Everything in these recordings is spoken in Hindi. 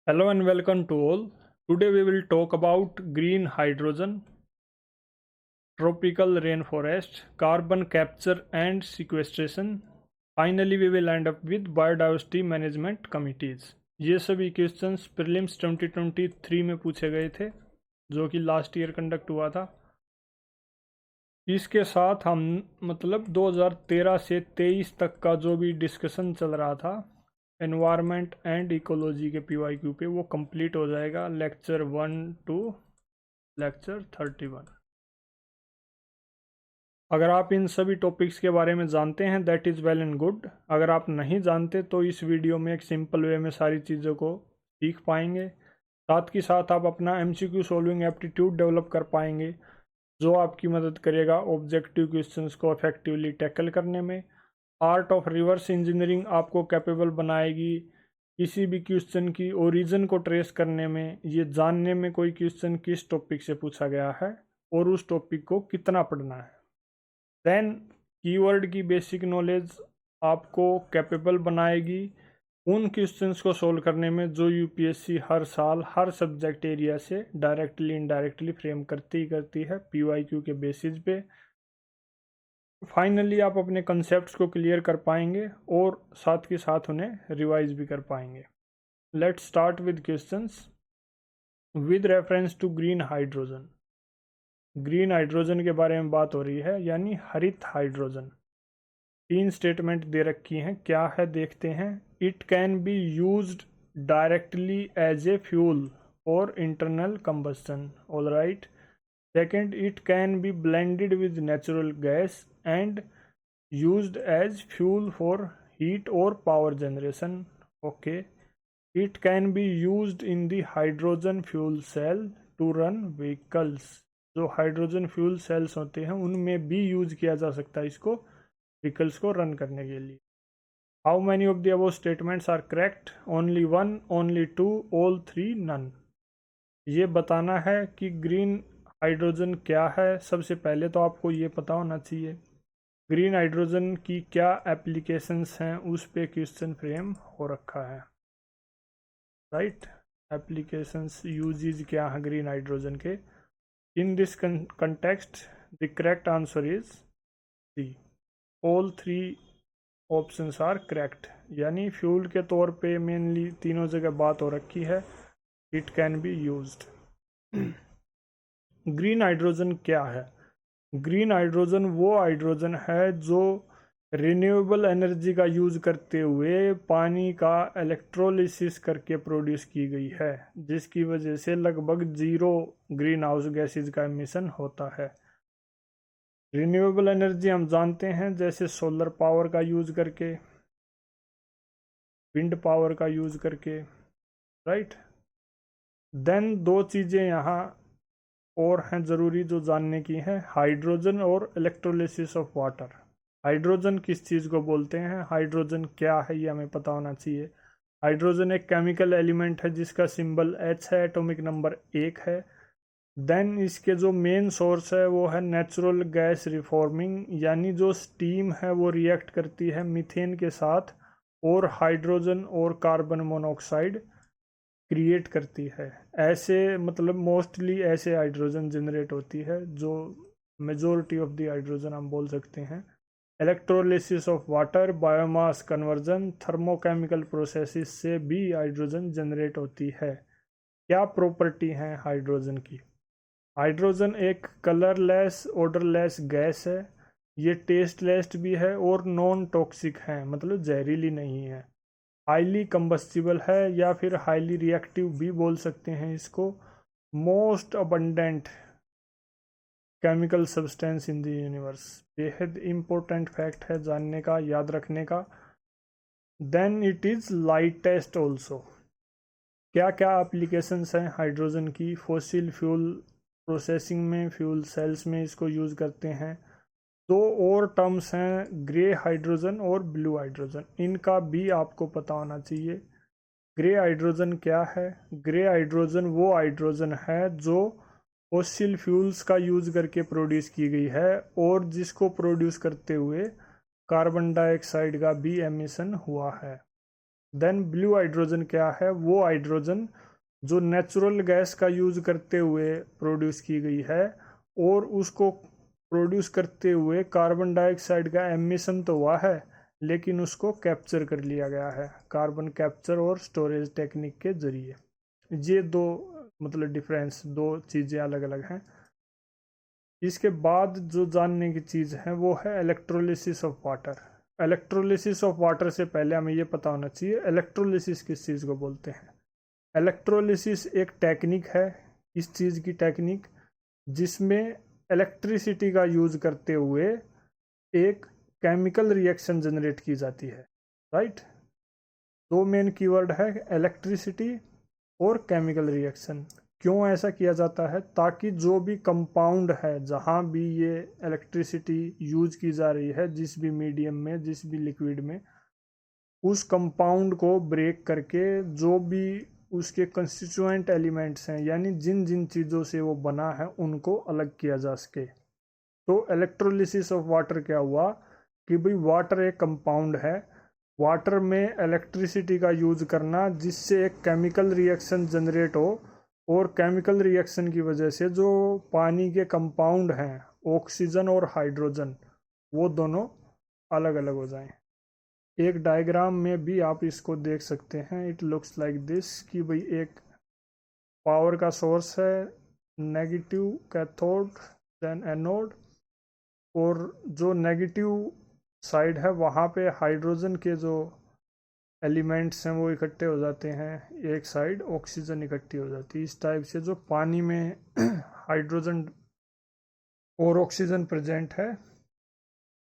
Hello and welcome to all. Today we will talk about green hydrogen, tropical rainforest, carbon capture and sequestration. Finally, we will end up with biodiversity management committees. ये सभी क्वेश्चंस प्रीलिम्स 2023 में पूछे गए थे, जो कि लास्ट ईयर कंडक्ट हुआ था। इसके साथ हम 2013 से 23 तक का जो भी डिस्कशन चल रहा था एनवायरनमेंट एंड इकोलॉजी के पीवाईक्यू पे, वो कंप्लीट हो जाएगा लेक्चर 1 टू लेक्चर 31। अगर आप इन सभी टॉपिक्स के बारे में जानते हैं that is well and good. अगर आप नहीं जानते तो इस वीडियो में एक सिंपल वे में सारी चीज़ों को सीख पाएंगे। साथ ही साथ आप अपना एमसीक्यू सॉल्विंग एप्टीट्यूड डेवलप कर पाएंगे, जो आपकी मदद करेगा ऑब्जेक्टिव क्वेश्चंस को इफेक्टिवली टैकल करने में। आर्ट ऑफ रिवर्स इंजीनियरिंग आपको कैपेबल बनाएगी किसी भी क्वेश्चन की ओरिजिन को ट्रेस करने में, ये जानने में कोई क्वेश्चन किस टॉपिक से पूछा गया है और उस टॉपिक को कितना पढ़ना है। देन कीवर्ड की बेसिक नॉलेज आपको कैपेबल बनाएगी उन क्वेश्चंस को सोल्व करने में जो यूपीएससी हर साल हर सब्जेक्ट एरिया से डायरेक्टली इनडायरेक्टली फ्रेम करती है पीवाईक्यू के बेसिस पे। फाइनली आप अपने कंसेप्ट्स को क्लियर कर पाएंगे और साथ के साथ उन्हें रिवाइज भी कर पाएंगे। Let's start with questions with reference to green hydrogen. Green hydrogen के बारे में बात हो रही है, यानी हरित हाइड्रोजन। 3 स्टेटमेंट दे रखी हैं, क्या है देखते हैं। It can be used directly as a fuel और internal combustion, all right. Second, it can be blended with natural gas and used as fuel for heat or power generation. Okay, it can be used in the hydrogen fuel cell to run vehicles. जो हाइड्रोजन फ्यूल सेल्स होते हैं उनमें भी यूज किया जा सकता है इसको व्हीकल्स को रन करने के लिए। How many of the above statements are correct? Only 1, only 2, all 3, none. ये बताना है कि ग्रीन हाइड्रोजन क्या है। सबसे पहले तो आपको ये पता होना चाहिए ग्रीन हाइड्रोजन की क्या एप्लीकेशंस हैं, उस पे क्वेश्चन फ्रेम हो रखा है, राइट। एप्लीकेशंस यूजेस क्या है ग्रीन हाइड्रोजन के। In this context the correct answer is C, all 3 options are correct. यानी फ्यूल के तौर पे मेनली तीनों जगह बात हो रखी है, it can be used. Green hydrogen क्या है? ग्रीन हाइड्रोजन वो हाइड्रोजन है जो रिन्यूएबल एनर्जी का यूज करते हुए पानी का इलेक्ट्रोलिसिस करके प्रोड्यूस की गई है, जिसकी वजह से लगभग 0 ग्रीन हाउस गैसेज का एमिशन होता है। रिन्यूएबल एनर्जी हम जानते हैं, जैसे सोलर पावर का यूज करके, विंड पावर का यूज करके, राइट। देन 2 चीज़ें यहाँ और हैं ज़रूरी जो जानने की हैं, हाइड्रोजन और इलेक्ट्रोलिसिस ऑफ वाटर। हाइड्रोजन किस चीज़ को बोलते हैं, हाइड्रोजन क्या है, ये हमें पता होना चाहिए। हाइड्रोजन एक केमिकल एलिमेंट है जिसका सिंबल H है, एटॉमिक नंबर 1 है। देन इसके जो मेन सोर्स है वो है नेचुरल गैस रिफॉर्मिंग, यानी जो स्टीम है वो रिएक्ट करती है मीथेन के साथ और हाइड्रोजन और कार्बन मोनोऑक्साइड क्रिएट करती है। ऐसे मोस्टली ऐसे हाइड्रोजन जनरेट होती है, जो मेजोरिटी ऑफ द हाइड्रोजन हम बोल सकते हैं। Electrolysis of water, biomass conversion, thermochemical processes से भी हाइड्रोजन जनरेट होती है। क्या प्रॉपर्टी है हाइड्रोजन की? हाइड्रोजन एक कलरलेस ऑडरलेस गैस है, ये टेस्टलेस भी है और नॉन टॉक्सिक है, मतलब जहरीली नहीं है। हाईली कंबस्टिबल है या फिर हाईली रिएक्टिव भी बोल सकते हैं इसको। Most abundant chemical substance in the universe, बेहद इम्पोर्टेंट फैक्ट है जानने का, याद रखने का। Then it is lightest also. क्या क्या एप्लीकेशंस हैं हाइड्रोजन की? फॉसिल फ्यूल प्रोसेसिंग में, फ्यूल सेल्स में इसको यूज़ करते हैं। 2 और टर्म्स हैं, ग्रे हाइड्रोजन और ब्लू हाइड्रोजन, इनका भी आपको पता होना चाहिए। ग्रे हाइड्रोजन क्या है? ग्रे हाइड्रोजन वो हाइड्रोजन है जो फॉसिल फ्यूल्स का यूज करके प्रोड्यूस की गई है और जिसको प्रोड्यूस करते हुए कार्बन डाइऑक्साइड का भी एमिशन हुआ है। देन ब्लू हाइड्रोजन क्या है, वो हाइड्रोजन जो नेचुरल गैस का यूज करते हुए प्रोड्यूस की गई है, और उसको प्रोड्यूस करते हुए कार्बन डाइऑक्साइड का एमिशन तो हुआ है, लेकिन उसको कैप्चर कर लिया गया है कार्बन कैप्चर और स्टोरेज टेक्निक के जरिए। ये दो मतलब डिफरेंस, दो चीज़ें अलग अलग हैं। इसके बाद जो जानने की चीज़ है वो है electrolysis of water. Electrolysis of water से पहले हमें ये पता होना चाहिए इलेक्ट्रोलिसिस किस चीज़ को बोलते हैं। इलेक्ट्रोलिसिस एक टेक्निक है, इस चीज़ की टेक्निक जिसमें इलेक्ट्रिसिटी का यूज करते हुए एक केमिकल रिएक्शन जनरेट की जाती है, राइट। दो मेन कीवर्ड है, इलेक्ट्रिसिटी और केमिकल रिएक्शन। क्यों ऐसा किया जाता है, ताकि जो भी कंपाउंड है, जहाँ भी ये इलेक्ट्रिसिटी यूज की जा रही है, जिस भी मीडियम में, जिस भी लिक्विड में, उस कंपाउंड को ब्रेक करके जो भी उसके कंस्टिट्यूएंट एलिमेंट्स हैं, यानी जिन जिन चीज़ों से वो बना है, उनको अलग किया जा सके। तो इलेक्ट्रोलिसिस ऑफ वाटर क्या हुआ कि भाई वाटर एक कंपाउंड है, वाटर में इलेक्ट्रिसिटी का यूज करना जिससे एक केमिकल रिएक्शन जनरेट हो, और केमिकल रिएक्शन की वजह से जो पानी के कंपाउंड हैं ऑक्सीजन और हाइड्रोजन, वो दोनों अलग अलग हो जाएं। एक डायग्राम में भी आप इसको देख सकते हैं, इट लुक्स लाइक दिस कि भाई एक पावर का सोर्स है, नेगेटिव कैथोड देन एनोड, और जो नेगेटिव साइड है वहाँ पे हाइड्रोजन के जो एलिमेंट्स हैं वो इकट्ठे हो जाते हैं, एक साइड ऑक्सीजन इकट्ठी हो जाती है। इस टाइप से जो पानी में हाइड्रोजन और ऑक्सीजन प्रेजेंट है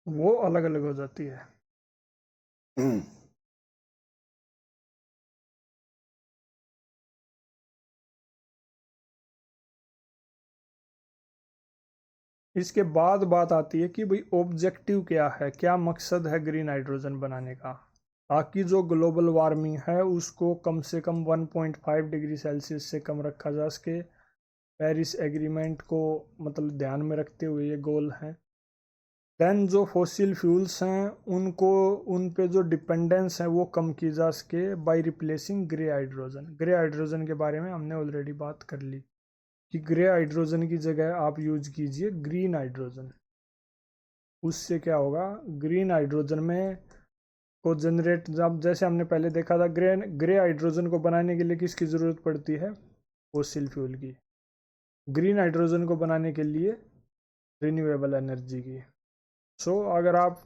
वो अलग अलग हो जाती है। इसके बाद बात आती है कि भाई ऑब्जेक्टिव क्या है, क्या मकसद है ग्रीन हाइड्रोजन बनाने का, ताकि जो ग्लोबल वार्मिंग है उसको कम से कम 1.5 डिग्री सेल्सियस से कम रखा जा सके। पेरिस एग्रीमेंट को मतलब ध्यान में रखते हुए ये गोल है। देन जो फॉसिल फ्यूल्स हैं उनको, उन पे जो डिपेंडेंस है वो कम की जा सके by replacing grey hydrogen. Grey hydrogen के बारे में हमने ऑलरेडी बात कर ली कि ग्रे हाइड्रोजन की जगह आप यूज कीजिए ग्रीन हाइड्रोजन। उससे क्या होगा, ग्रीन हाइड्रोजन में को जनरेट, जब जैसे हमने पहले देखा था, ग्रे हाइड्रोजन को बनाने के लिए किसकी ज़रूरत पड़ती है, फॉसिल फ्यूल की। ग्रीन हाइड्रोजन को बनाने के लिए रिन्यूएबल एनर्जी की। सो अगर आप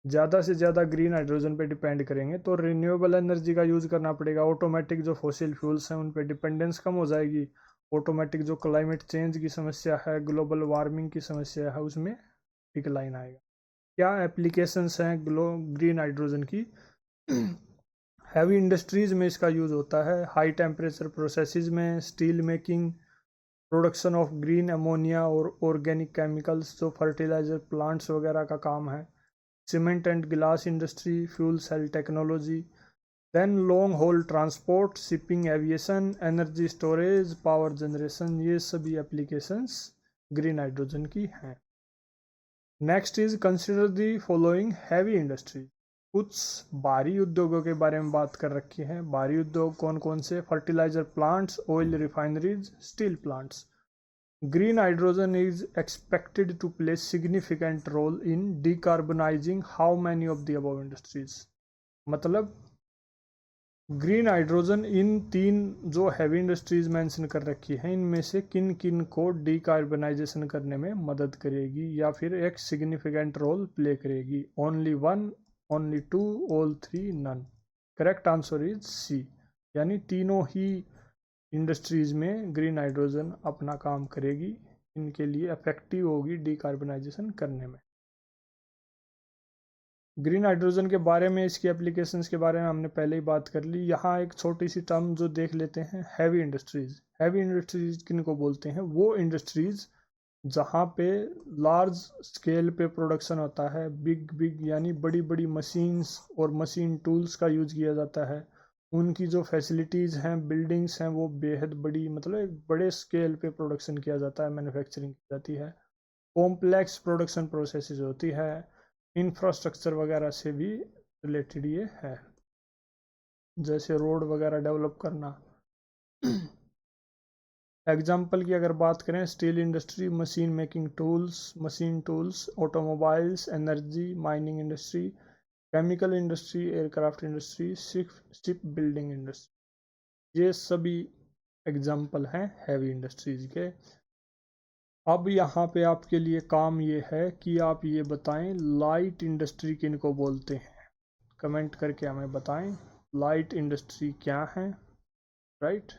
ज़्यादा से ज़्यादा ग्रीन हाइड्रोजन पे डिपेंड करेंगे तो रिन्यूएबल एनर्जी का यूज़ करना पड़ेगा। ऑटोमेटिक जो फॉसिल फ्यूल्स हैं उन पे डिपेंडेंस कम हो जाएगी। ऑटोमेटिक जो क्लाइमेट चेंज की समस्या है, ग्लोबल वार्मिंग की समस्या है, उसमें डिक्लाइन आएगा। क्या एप्लीकेशंस हैं ग्रीन हाइड्रोजन की? हैवी इंडस्ट्रीज में इसका यूज़ होता है, हाई टेम्परेचर प्रोसेसेस में, steel making, production of green ammonia और ऑर्गेनिक केमिकल्स, जो फर्टिलाइजर प्लांट्स वगैरह का काम है, cement and glass industry, fuel cell technology, then long haul transport, shipping, aviation, energy storage, power generation, ये सभी एप्लीकेशंस ग्रीन हाइड्रोजन की हैं। Next is consider the following heavy industry. कुछ भारी उद्योगों के बारे में बात कर रखी है। भारी उद्योग कौन कौन से? Fertiliser plants, oil refineries, steel plants. Green hydrogen is expected to play significant role in decarbonizing how many of the above industries। मतलब ग्रीन हाइड्रोजन इन तीन जो हैवी इंडस्ट्रीज मेंशन कर रखी हैं इनमें से किन किन को डीकार्बनाइजेशन करने में मदद करेगी या फिर एक सिग्निफिकेंट रोल प्ले करेगी? Only one, only two, all three, none. Correct answer is C, यानी तीनों ही इंडस्ट्रीज में ग्रीन हाइड्रोजन अपना काम करेगी, इनके लिए इफेक्टिव होगी डीकार्बनाइजेशन करने में। ग्रीन हाइड्रोजन के बारे में, इसकी एप्लीकेशंस के बारे में हमने पहले ही बात कर ली। यहाँ एक छोटी सी टर्म जो देख लेते हैं, हैवी इंडस्ट्रीज। हैवी इंडस्ट्रीज किन को बोलते हैं? वो इंडस्ट्रीज जहाँ पे लार्ज स्केल पे प्रोडक्शन होता है, बिग बिग यानी बड़ी बड़ी मशीन्स और मशीन टूल्स का यूज किया जाता है। उनकी जो फैसिलिटीज़ हैं, बिल्डिंग्स हैं, वो बेहद बड़ी, मतलब एक बड़े स्केल पे प्रोडक्शन किया जाता है, मैन्युफैक्चरिंग की जाती है। कॉम्प्लेक्स प्रोडक्शन प्रोसेसेस होती है, इंफ्रास्ट्रक्चर वगैरह से भी रिलेटेड ये है। जैसे रोड वगैरह डेवलप करना। एग्जाम्पल की अगर बात करें, steel industry, machine making tools, machine tools, automobiles, energy, mining industry, chemical industry, aircraft industry, ship building industry, ये सभी एग्जाम्पल हैं हैवी इंडस्ट्रीज के। अब यहाँ पे आपके लिए काम ये है कि आप ये बताएं लाइट इंडस्ट्री किन को बोलते हैं। कमेंट करके हमें बताएं लाइट इंडस्ट्री क्या है, right.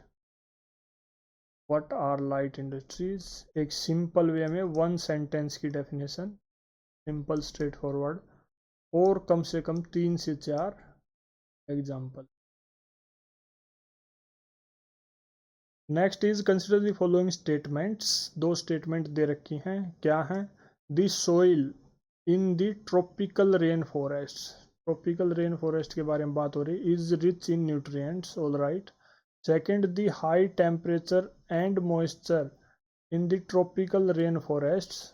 What are light industries, एक सिंपल वे में 1 सेंटेंस की डेफिनेशन, सिंपल स्ट्रेट फॉरवर्ड, और कम से कम 3 से 4 example. Next is consider the following statements. 2 statement दे रखी हैं, क्या हैं? The soil in the tropical rain forest, tropical rain forest के बारे में बात हो रही, is rich in nutrients, all right. Second, the high temperature and moisture in the tropical rainforests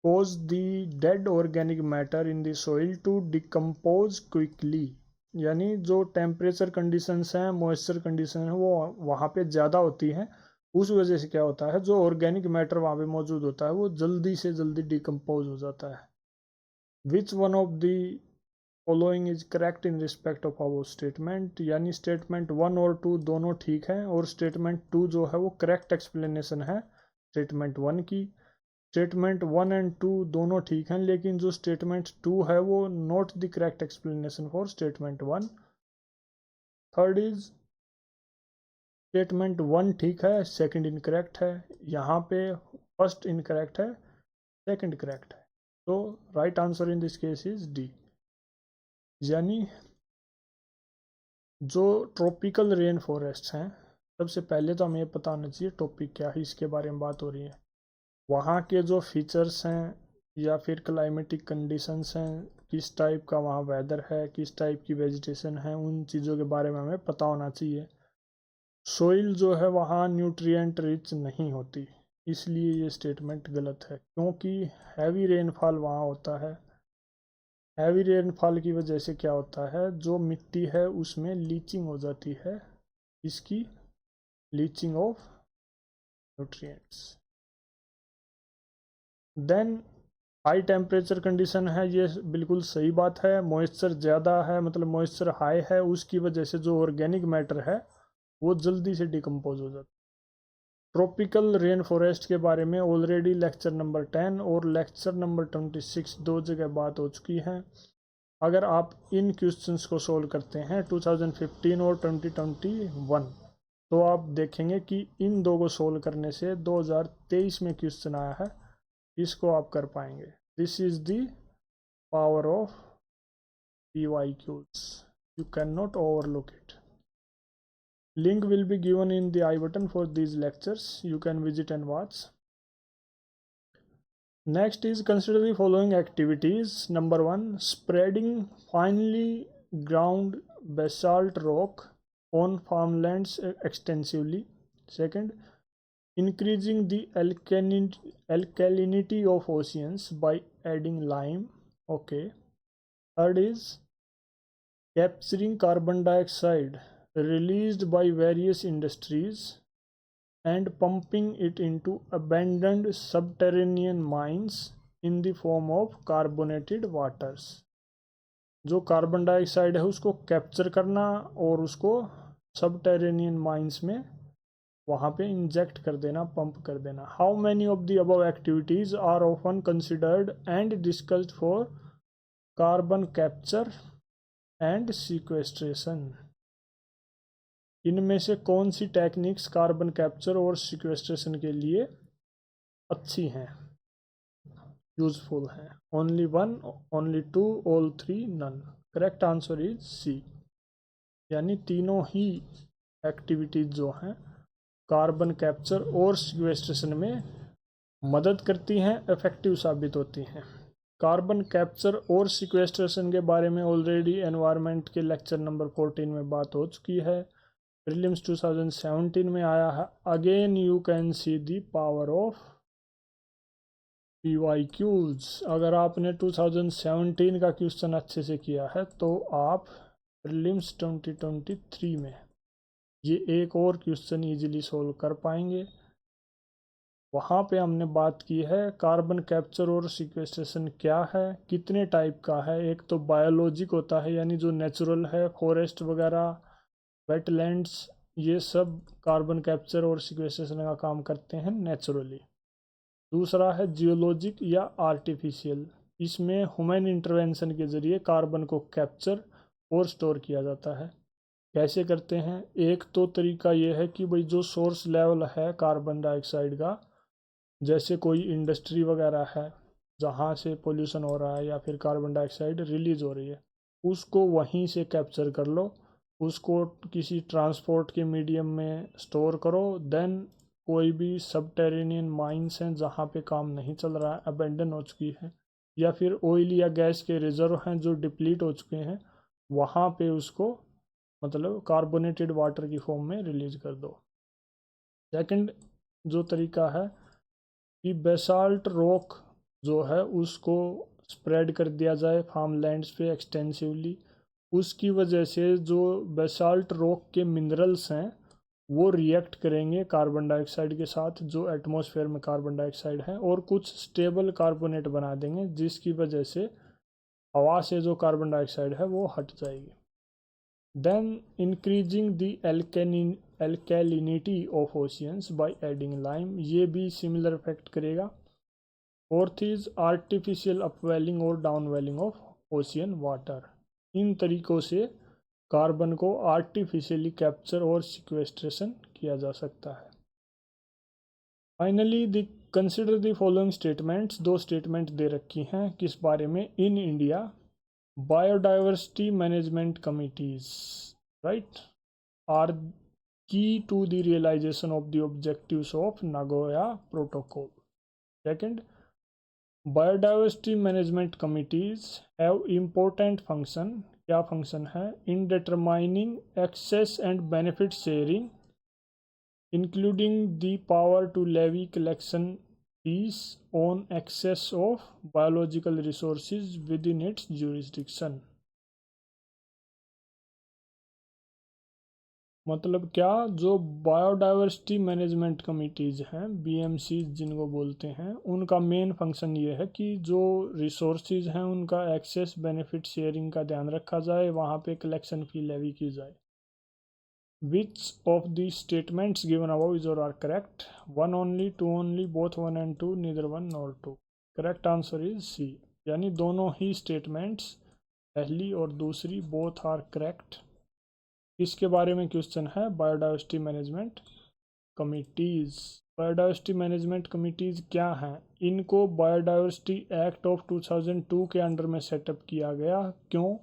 cause the dead organic matter in the soil to decompose quickly। यानी जो टेम्परेचर कंडीशंस हैं, मॉइस्चर कंडीशन है, वो वहाँ पे ज़्यादा होती हैं। उस वजह से क्या होता है, जो ऑर्गेनिक मैटर वहाँ पे मौजूद होता है वो जल्दी से जल्दी डिकम्पोज हो जाता है। Which one of the following is correct in respect of our statement, यानी स्टेटमेंट 1 और 2 दोनों ठीक है, और स्टेटमेंट 2 जो है वो करेक्ट एक्सप्लेनेशन है स्टेटमेंट 1 की। स्टेटमेंट 1 एंड 2 दोनों ठीक हैं, लेकिन जो स्टेटमेंट 2 है वो not the correct explanation for statement 1। Third is statement 1 ठीक है, सेकंड इनकरेक्ट है। यहाँ पे फर्स्ट इनकरेक्ट है, सेकंड करेक्ट है, तो right answer in this case is D. यानी जो ट्रॉपिकल रेन फॉरेस्ट हैं, सबसे पहले तो हमें ये पता होना चाहिए टॉपिक क्या है, इसके बारे में बात हो रही है। वहाँ के जो फीचर्स हैं या फिर क्लाइमेटिक कंडीशंस हैं, किस टाइप का वहाँ वेदर है, किस टाइप की वेजिटेशन है, उन चीज़ों के बारे में हमें पता होना चाहिए। सोइल जो है वहाँ न्यूट्रिएंट रिच नहीं होती, इसलिए ये स्टेटमेंट गलत है, क्योंकि हैवी रेनफॉल वहाँ होता है। हैवी रेनफॉल की वजह से क्या होता है, जो मिट्टी है उसमें लीचिंग हो जाती है, इसकी leaching of nutrients. Then high temperature condition है, ये बिल्कुल सही बात है। मॉइस्चर ज़्यादा है, मतलब मॉइस्चर हाई है, उसकी वजह से जो ऑर्गेनिक मैटर है वो जल्दी से डिकम्पोज हो जाता है। ट्रॉपिकल रेन फॉरेस्ट के बारे में ऑलरेडी लेक्चर नंबर 10 और लेक्चर नंबर 26 दो जगह बात हो चुकी है। अगर आप इन क्वेश्चंस को सोल्व करते हैं 2015 और 2021, तो आप देखेंगे कि इन दो को सोल्व करने से 2023 में क्वेश्चन आया है, इसको आप कर पाएंगे। This is the power of PYQs, you cannot overlook it. Link will be given in the I button for these lectures, you can visit and watch. Next is consider the following activities. Number 1, spreading finely ground basalt rock on farmlands extensively. Second, increasing the alkalinity of oceans by adding lime. Okay. Third is capturing carbon dioxide released by various industries and pumping it into abandoned subterranean mines in the form of carbonated waters। जो कार्बन डाइऑक्साइड है उसको कैप्चर करना और उसको सबटेरेनियन माइंस में वहाँ पे इंजेक्ट कर देना, पंप कर देना। How many of the above activities are often considered and discussed for carbon capture and sequestration. इनमें से कौन सी टेक्निक्स कार्बन कैप्चर और सीक्वेस्ट्रेशन के लिए अच्छी हैं, यूजफुल हैं? Only 1, only 2, all 3, none. Correct answer is C, यानी तीनों ही एक्टिविटीज जो हैं कार्बन कैप्चर और सीक्वेस्ट्रेशन में मदद करती हैं, इफेक्टिव साबित होती हैं। कार्बन कैप्चर और सीक्वेस्ट्रेशन के बारे में ऑलरेडी एनवायरनमेंट के लेक्चर नंबर 14 में बात हो चुकी है, प्रीलिम्स 2017 में आया है। Again you can see the power of PYQs। अगर आपने 2017 का क्वेश्चन अच्छे से किया है तो आप प्रीलिम्स 2023 में। ये एक और क्वेश्चन इजीली सोल्व कर पाएंगे। वहाँ पे हमने बात की है कार्बन कैप्चर और सिक्वेस्ट्रेशन क्या है, कितने टाइप का है। एक तो बायोलॉजिक होता है, यानी जो नेचुरल है, फॉरेस्ट वगैरह, वेटलैंड्स, ये सब कार्बन कैप्चर और सिक्वेस्ट्रेशन का काम करते हैं नेचुरली। दूसरा है जियोलॉजिक या आर्टिफिशियल, इसमें ह्यूमन इंटरवेंशन के ज़रिए कार्बन को कैप्चर और स्टोर किया जाता है। कैसे करते हैं? एक तो तरीका ये है कि भाई जो सोर्स लेवल है कार्बन डाइऑक्साइड का, जैसे कोई इंडस्ट्री वगैरह है जहाँ से पोल्यूशन हो रहा है या फिर कार्बन डाइऑक्साइड रिलीज हो रही है, उसको वहीं से कैप्चर कर लो, उसको किसी ट्रांसपोर्ट के मीडियम में स्टोर करो। देन कोई भी सबटेरेनियन माइंस हैं जहाँ पे काम नहीं चल रहा है, अबेंडन हो चुकी है, या फिर ऑयल या गैस के रिजर्व हैं जो डिप्लीट हो चुके हैं, वहाँ पे उसको मतलब कार्बोनेटेड वाटर की फॉर्म में रिलीज कर दो। सेकंड जो तरीका है कि बेसाल्ट रॉक जो है उसको स्प्रेड कर दिया जाए फार्मलैंड्स पे एक्सटेंसिवली। उसकी वजह से जो बेसाल्ट रॉक के मिनरल्स हैं वो रिएक्ट करेंगे कार्बन डाइऑक्साइड के साथ, जो एटमॉस्फेयर में कार्बन डाइऑक्साइड है, और कुछ स्टेबल कार्बोनेट बना देंगे, जिसकी वजह से हवा से जो कार्बन डाइऑक्साइड है वो हट जाएगी। Then increasing the alkalinity of oceans by adding lime, ये भी सिमिलर इफेक्ट करेगा। फोर्थ इज आर्टिफिशियल अपवेलिंग और डाउनवेलिंग ऑफ ओशियन वाटर। इन तरीकों से कार्बन को आर्टिफिशियली कैप्चर और सिक्वेस्ट्रेशन किया जा सकता है। Finally the consider the following statements, दो स्टेटमेंट दे रखी हैं किस बारे में? In India biodiversity management committees right are key to the realization of the objectives of Nagoya Protocol. Second, biodiversity management committees have important function, क्या function है? In determining access and benefit sharing, including the power to levy collection fees on excess of biological resources within its jurisdiction. मतलब क्या, जो बायोडाइवर्सिटी मैनेजमेंट कमिटीज़ हैं, बीएमसी जिनको बोलते हैं, उनका मेन फंक्शन ये है कि जो रिसोर्सेज हैं उनका एक्सेस बेनिफिट शेयरिंग का ध्यान रखा जाए, वहाँ पे कलेक्शन फी लेवी की जाए। Which of the statements given above is or are correct? One only, two only, both one and two, neither one nor two. Correct answer is C, यानी दोनों ही स्टेटमेंट्स, पहली और दूसरी, बोथ आर करेक्ट। इसके बारे में क्वेश्चन है biodiversity management committees. Biodiversity management committees क्या हैं? इनको बायोडाइवर्सिटी एक्ट ऑफ 2002 के अंडर में सेटअप किया गया। क्यों?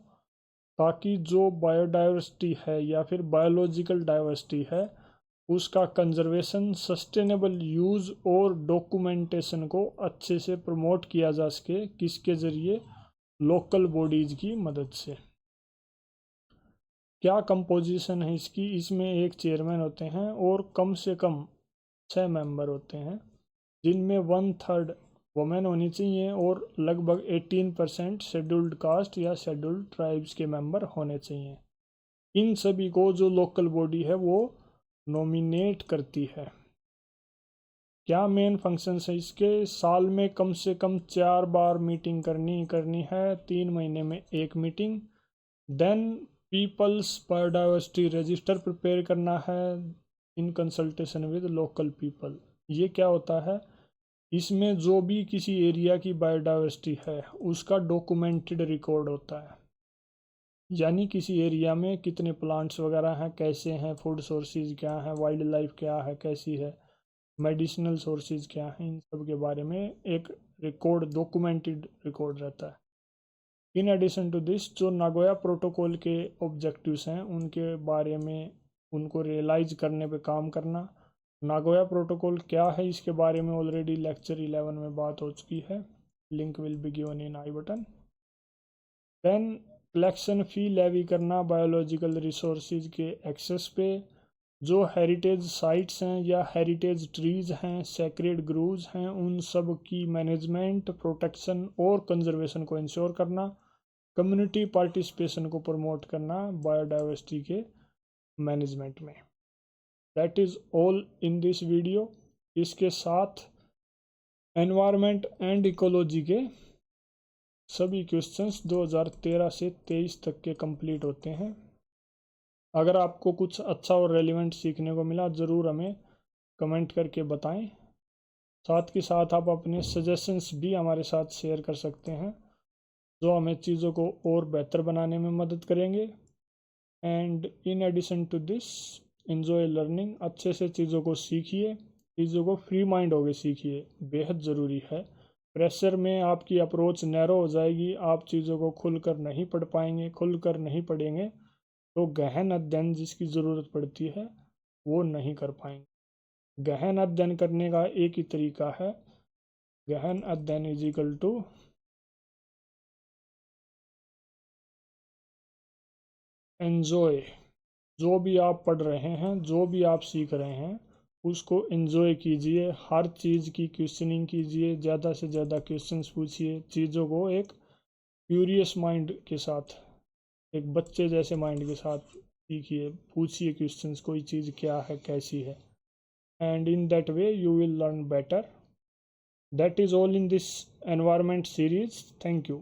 ताकि जो बायोडाइवर्सिटी है या फिर बायोलॉजिकल डाइवर्सिटी है उसका कंजर्वेशन, सस्टेनेबल यूज़ और डॉक्यूमेंटेशन को अच्छे से प्रमोट किया जा सके। किसके ज़रिए? लोकल बॉडीज़ की मदद से। क्या कंपोजिशन है इसकी? इसमें एक चेयरमैन होते हैं और कम से कम 6 मेंबर होते हैं, जिनमें 1/3 वुमेन होनी चाहिए और लगभग 18% शेड्यूल्ड कास्ट या शेड्यूल्ड ट्राइब्स के मेंबर होने चाहिए। इन सभी को जो लोकल बॉडी है वो नॉमिनेट करती है। क्या मेन फंक्शंस है इसके? साल में कम से कम 4 बार मीटिंग करनी है, 3 महीने में एक meeting. Then people's biodiversity register prepare करना है in consultation with local people. ये क्या होता है? इसमें जो भी किसी एरिया की बायोडाइवर्सिटी है उसका डॉक्यूमेंटेड रिकॉर्ड होता है, यानी किसी एरिया में कितने प्लांट्स वगैरह हैं, कैसे हैं, फूड सोर्सेज क्या हैं, वाइल्ड लाइफ क्या है, कैसी है, मेडिसिनल सोर्सेज क्या हैं, इन सब के बारे में एक रिकॉर्ड, डॉक्यूमेंटेड रिकॉर्ड रहता है। इन एडिशन टू दिस, जो नागोया प्रोटोकॉल के ऑब्जेक्टिव्स हैं उनके बारे में, उनको रियलाइज करने पे काम करना। नागोया प्रोटोकॉल क्या है इसके बारे में ऑलरेडी लेक्चर 11 में बात हो चुकी है, link will be given in i button. Then collection fee levy करना बायोलॉजिकल रिसोर्सेज के एक्सेस पे। जो हेरिटेज साइट्स हैं या हेरिटेज ट्रीज़ हैं, सेक्रेड ग्रूव्स हैं, उन सब की मैनेजमेंट, प्रोटेक्शन और कंजर्वेशन को इंश्योर करना। कम्युनिटी पार्टिसिपेशन को प्रमोट करना बायोडाइवर्सिटी के मैनेजमेंट में। That is all in this video. इसके साथ एनवायरनमेंट एंड इकोलॉजी के सभी क्वेश्चंस 2013 से 23 तक के कंप्लीट होते हैं। अगर आपको कुछ अच्छा और रेलिवेंट सीखने को मिला ज़रूर हमें कमेंट करके बताएं। साथ के साथ आप अपने सजेशंस भी हमारे साथ शेयर कर सकते हैं जो हमें चीज़ों को और बेहतर बनाने में मदद करेंगे। And in addition to this enjoy learning, अच्छे से चीज़ों को सीखिए, चीज़ों को फ्री माइंड होकर सीखिए, बेहद ज़रूरी है। प्रेशर में आपकी अप्रोच नैरो हो जाएगी, आप चीज़ों को खुलकर नहीं पढ़ पाएंगे, खुलकर नहीं पढ़ेंगे तो गहन अध्ययन जिसकी ज़रूरत पड़ती है वो नहीं कर पाएंगे। गहन अध्ययन करने का एक ही तरीका है, गहन अध्ययन इज इक्वल टू एंजॉय। जो भी आप पढ़ रहे हैं, जो भी आप सीख रहे हैं उसको एंजॉय कीजिए, हर चीज़ की क्वेश्चनिंग कीजिए, ज़्यादा से ज़्यादा क्वेश्चंस पूछिए, चीज़ों को एक क्यूरियस माइंड के साथ, एक बच्चे जैसे माइंड के साथ सीखिए, पूछिए क्वेश्चंस, कोई चीज़ क्या है, कैसी है, and in that way you will learn better. That is all in this environment series. Thank you.